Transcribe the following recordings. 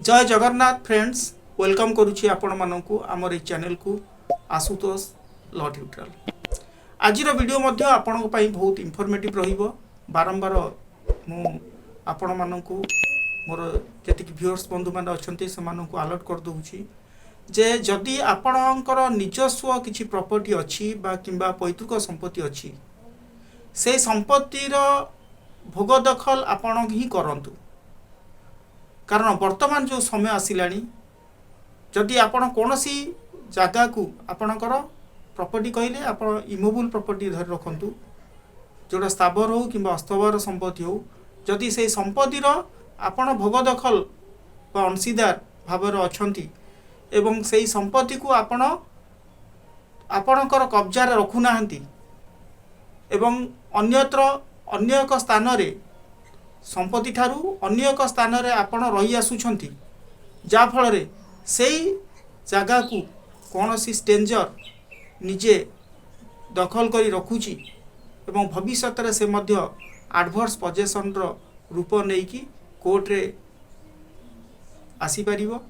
जय Jagannath friends, welcome करुच्ची आपण मानू आमर ये चैनल को आशुतोष लॉ ट्यूटोरियल। आज वीडियो मध्य आपण बहुत इनफॉर्मेटिव रहिबो। बारंबार मु आपण मानू मोर जति व्यूअर्स बंधु मान अच्छा से अलर्ट कर दूची जे जदि आपणकर निजस्व किसी प्रॉपर्टी अच्छी बा किंबा पैतृक संपत्ति अच्छी से संपत्तिर भोग दखल आपण ही करंतु। कारण वर्तमान जो समय आसिलानी जदि आपण कोनोसी जगह को आपणकर प्रॉपर्टी कहले आपण इमोबल प्रॉपर्टी धरि रखंतु, जोड़ा स्थावर हो कि अस्थावर संपत्ति हो, जदि से संपत्तिर आपण भोग दखल बा अंशीदार भावर अछंती एवं से संपत्ति को आपण आपणकर कब्जा रखु नाहंती एवं अन्य एक स्थान रे संपत्ति ठारू अन्य एक स्थान रे आपण रही आसुछंती, जा फल रे सेई जगह को कौनसी स्ट्रेंजर निजे दखल करी रखुची एवं भविष्य रे से मध्य एडवर्स पोजेशन रो रूप नेकी कोर्ट रे आसी परिबो।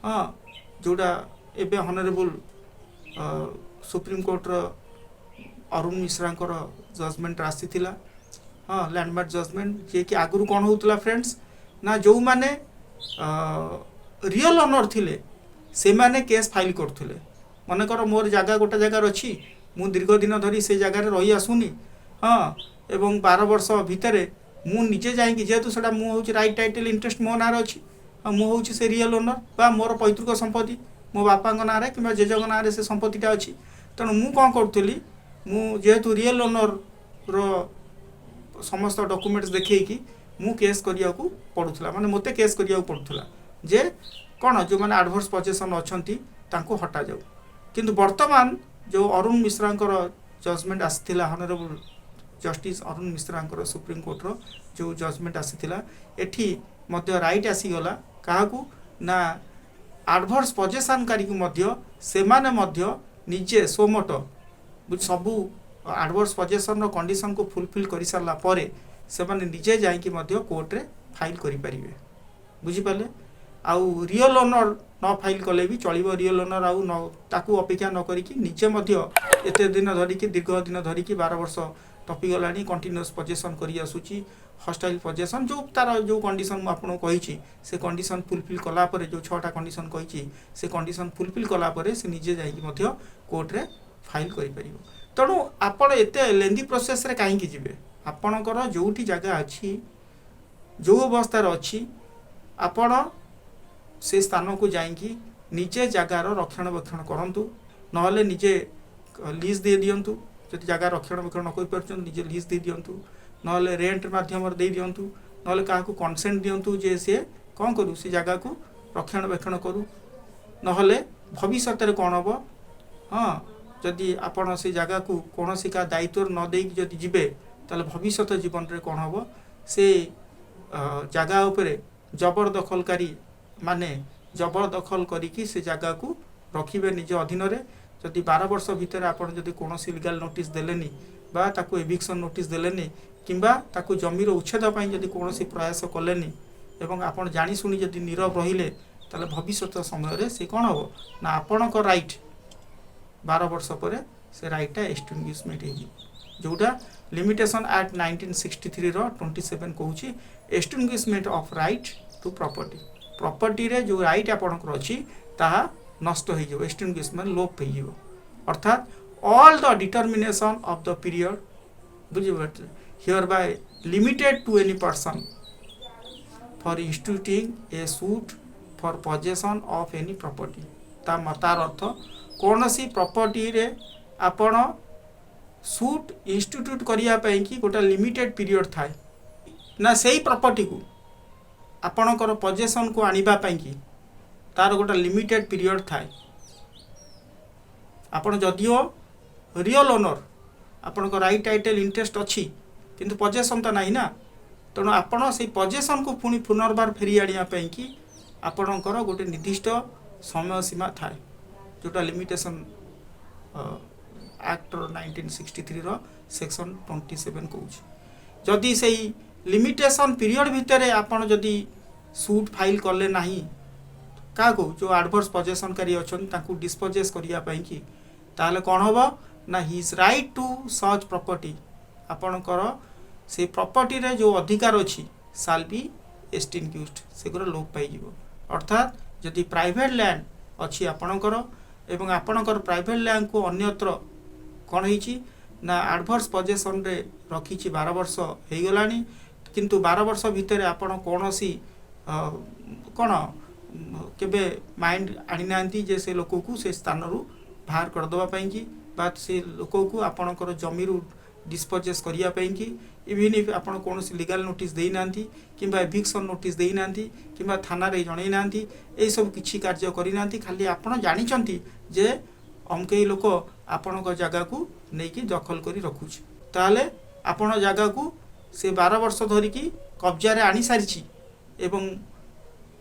हाँ, जोड़ा एबे हॉनरेबल सुप्रीम कोर्ट रो अरुण मिश्रा जजमेंट आसीथिला। हाँ, लैंडमार्क जजमेंट जे कि आगुरु कौन होउतला फ्रेंड्स ना जो माने रियल ओनर थिले से माने केस फाइल करथुले। मन कर मोर जगह गोटे जगह अच्छी मु दीर्घ दिन धरी से जगह रही आसुनी। हाँ, एवं 12 वर्ष भितर मु निजे जाइए जेहेतु से मुझे राइट टाइटल इंटरेस्ट मो ना अच्छी मु हूँ से रियल ओनर बा मोर पैतृक संपत्ति मो बापा ना कि जेजों ना से संपत्तिटा अच्छी। तेणु मु कौन करी मु जेहेतु रियल ओनर रो समस्त डॉक्यूमेंट्स देखी मु केस करिया को पड़ूला, माने मते केस करिया को पड़ूला जे कौन जो मैंने एडवर्स पोजेशन अच्छी तांको हटा जाऊ। किंतु वर्तमान जो अरुण मिश्रा जजमेंट आसीथिला, honourable justice Arun Mishra supreme court रो जो जजमेंट आसीथिला एठी मध्य राइट आसीगला काहाकू ना एडवर्स पोजेशनकारी को मध्य से माने मध्य निजे सोमोटो सबू एडवर्स पोजेशन रो कंडीशन को फुलफिल कर सारा पर से माने निजे जाइकी मध्य कोर्ट रे फाइल करि परिबे। बुझी पाले? आउ रियल ओनर न फाइल कले भी चलिबो। रियल ओनर आउ न ताकू अपेक्षा न करिकी निजे मध्य एते दिन धरिकी दीर्घ दिन धरिकी 12 वर्ष टपी गलानी कंटिन्यूअस पोजेशन करी आसुची। हॉस्टाइल पोजेशन जो तार जो कंडीशन मु आपन कहिची से कंडीशन फुलफिल कला परे जो 6टा कंडीशन कहिची से कंडीशन फुलफिल कला परे से निजे जाइकी मध्य कोर्ट रे फाइल करि परिबो। तेणु आपण एते लेंदी प्रोसेस रे काहे की जिवे? आपणकर जोठी जगह अछि जो अवस्था अच्छी आपण से स्थान को जाइकी निजे जगार रक्षणाबेक्षण करंतु, नहले निजे लीज दे दियंतु। जदि जगह रक्षणाबेक्षण न कर परछन निजे लीज दे दियंतु, नहले रेंट माध्यम दे दियंतु, नहले काहाकू कंसेंट दियंतु जे से कौन करू से जगह को रक्षणाबेक्षण करू। नहले भविष्य रे कौन हबो? हाँ, जदि आपण से जगह को कौनसी का दायित्व न देकी जदि जिबे ताले भविष्य जीवन रे कौन हबो से जगह उपरे जबरदखलकारी माने जबरदखल करिकी से जगह को रखिबे निज अधीन रे। जदि 12 वर्ष भितर आपण जदि कोनोसी लीगल नोटिस देलेनी बा ताकू एविक्शन नोटिस देलेनी किंबा ताकू जमीर उच्छेद पई जदि कोनोसी प्रयास कलेनी एवं आपण जानी सुनी जदि नीरव रहिले ताले भविष्य समय रे से कोन हबो ना आपणक राइट 12 वर्ष पर से राइटा एक्सटिंग्विशमेंट हे जोटा लिमिटेशन एक्ट 1963 रो 27 कहूची extinguishment of right to property रे जो राइट आपणकर अछि ताहा नष्ट हो जो एक्सटिंग्विशमेंट लोप हो जो। अर्थात all the determination of the period बुझिबे hereby limited to any person for instituting a suit for possession of any property. तार अर्थ कौनसी प्रॉपर्टी रे आपण सूट इंस्टीट्यूट करिया पई कि गोटा लिमिटेड पीरियड थाए ना सेही प्रॉपर्टी को आपणकर पोजेशन को आनिबा पई कि तार गोटा लिमिटेड पीरियड थाए। आपण जदियो रियल ओनर आपणकर राइट टाइटल इंटरेस्ट अच्छी किंतु पोजेशन तो नहीं ना, तेणु आपण से पोजेशन को पुणी पुनर्बार फेरी आनिया पई कि आपणकर गोटे निर्दिष्ट समय सीमा थाए जोटा लिमिटेशन एक्ट 1963 रो सेक्शन 27 कहूँ। जदि से लिमिटेशन पीरियड भितर आपण जदि सूट फाइल कले नहीं କାହାକୁ जो आडभर्स पजेसनकारी अच्छा डिस्पोजेस करने ताहले कौन हम ना his right to such property आपणकर से प्रॉपर्टी रे जो अधिकार अच्छी साल बी एक्सटिंग्विश्ड सेगुरा लोप पाई अर्थात जदि प्राइवेट लैंड अच्छी आपणकर एवं आपणकर प्राइवेट लैंड को अन्यत्र कौन होईची ना आडभर्स पजेसन रे रखी 12 वर्ष हो गलानी किंतु 12 वर्ष भितर आपण कौन सी कौन केबे माइंड आनी नांती जे से लोक को से स्थान रु बाहर कर दवा पई कि बा से लोक को आपणकर जमी रु डिस्पोजेस करिया पई कि इवन इफ आपण कौन सी लीगल नोटिस देई नांती किंबा एविक्शन नोटिस देई नांती किंबा थाना रे जणै नांती ए सब किछि कार्य करि नांती खाली आपण जानि चंती जे अमके लोक आपण को जगह को नै कि दखल करी रखुछ ताले आपण जगह को से 12 वर्ष धरि कि कब्जा रे आनी सारिछि एवं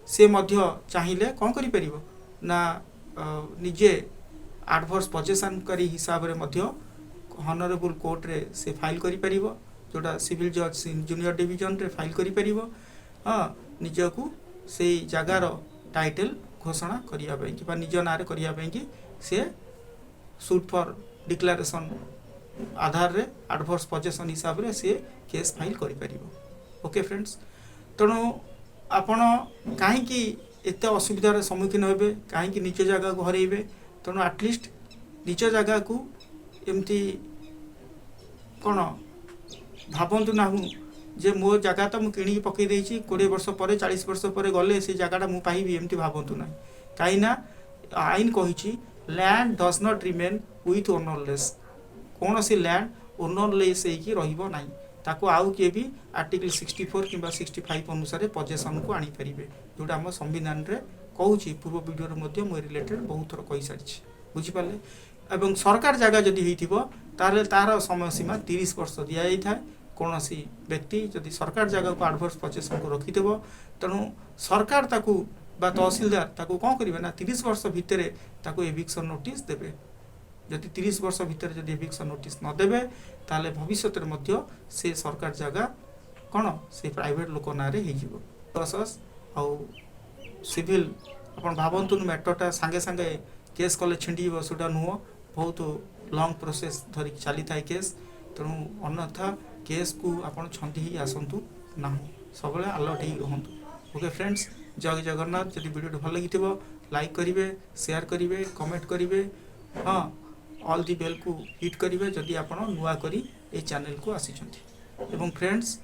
से मध्य चाहिए कौन करि परिबो ना निजे आडभर्स पजेसन करी हिसाब रे मध्य हॉनरेबल कोर्ट रे से फाइल करि परिबो जोटा सिविल जज जूनियर डिवीजन रे फाइल करि परिबो हां निजे को से जगार टाइटल घोषणा करिया पई कि निज नारे करिया पई कि से सूट फॉर डिक्लेरेशन आधार रे आडभर्स पजेसन हिसाब रे से केस फाइल करि परिबो ओके फ्रेंड्स तणो आपण कहीं एत असुविधार सम्मुखीन हे कहीं निज जगह को हरइबे तेणु आटलिस्ट निज जगह को एमती कौन भावतु ना जे मो जगह तो मुझे किणी पकई देछि 20 वर्ष पर 40 वर्ष पर गले से जगहटा मु पाइबी एमती भावतु ना कहीं आईन कही land does not remain with ownerless कौन सी लैंड ओनरलेस होगी रहिबो नाही ताको आउ किए भी आर्टिकल 64 कि 65 अनुसार पजेसन को आनी परिबे जोटा हम संविधान रे कहूची पूर्व वीडियो रे मध्य मो रिलेटेड बहुत थर कहि सारिछि बुझि पाले एवं सरकार जगह जदि हेतिबो तारे तार समय सीमा 30 वर्ष दिया जाई था कौन सी व्यक्ति जदि सरकार जगह को आडभर्स पजेसन को रखिदेबो तेणु सरकार ताकू बा तहसीलदार ताकू कौन करिवे ना 30 वर्ष भितर ताकू एविक्शन नोटिस देबे जदि 30 वर्ष भितर जदि एविक्शन नोटिस न देबे ताले भविष्य मध्य से सरकार जगह कौन से प्राइवेट लोक नारे हो जिवो प्रोसेस आउ सिविल अपन भावतु मैटरटा सांगे सांगे केस कले छिंडीबो सुडा नुह बहुत लॉन्ग प्रोसेस धरी चली थाए केस तेणु अन्यथा केस को आपण छंदी ही आसंतु ना सब अलर्ट ही रहंतु ओके फ्रेंड्स जय जगन्नाथ जदि वीडियो भल लगी लाइक करेंगे शेयर करेंगे कमेंट करेंगे हाँ ऑल दी बेल को हिट करेंगे जदि आप नुआ करी ए चैनल को आसीचंती एवं फ्रेंड्स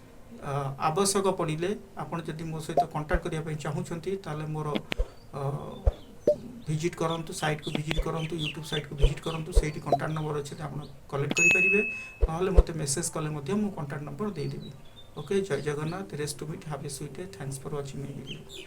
आवश्यक पड़े आपड़ जदि मो सहित कांटेक्ट करने चाहूँगी ताले मोर विजिट करंतु साइट को विजिट करंतु यूट्यूब साइट को विजिट करंतु सेठी कांटेक्ट नंबर अच्छे आप कलेक्ट करेंगे ना मत मेसेज कले मो कांटेक्ट नंबर देदेवी ओके जय Jagannath rest to meet have a sweet day thanks for watching my video.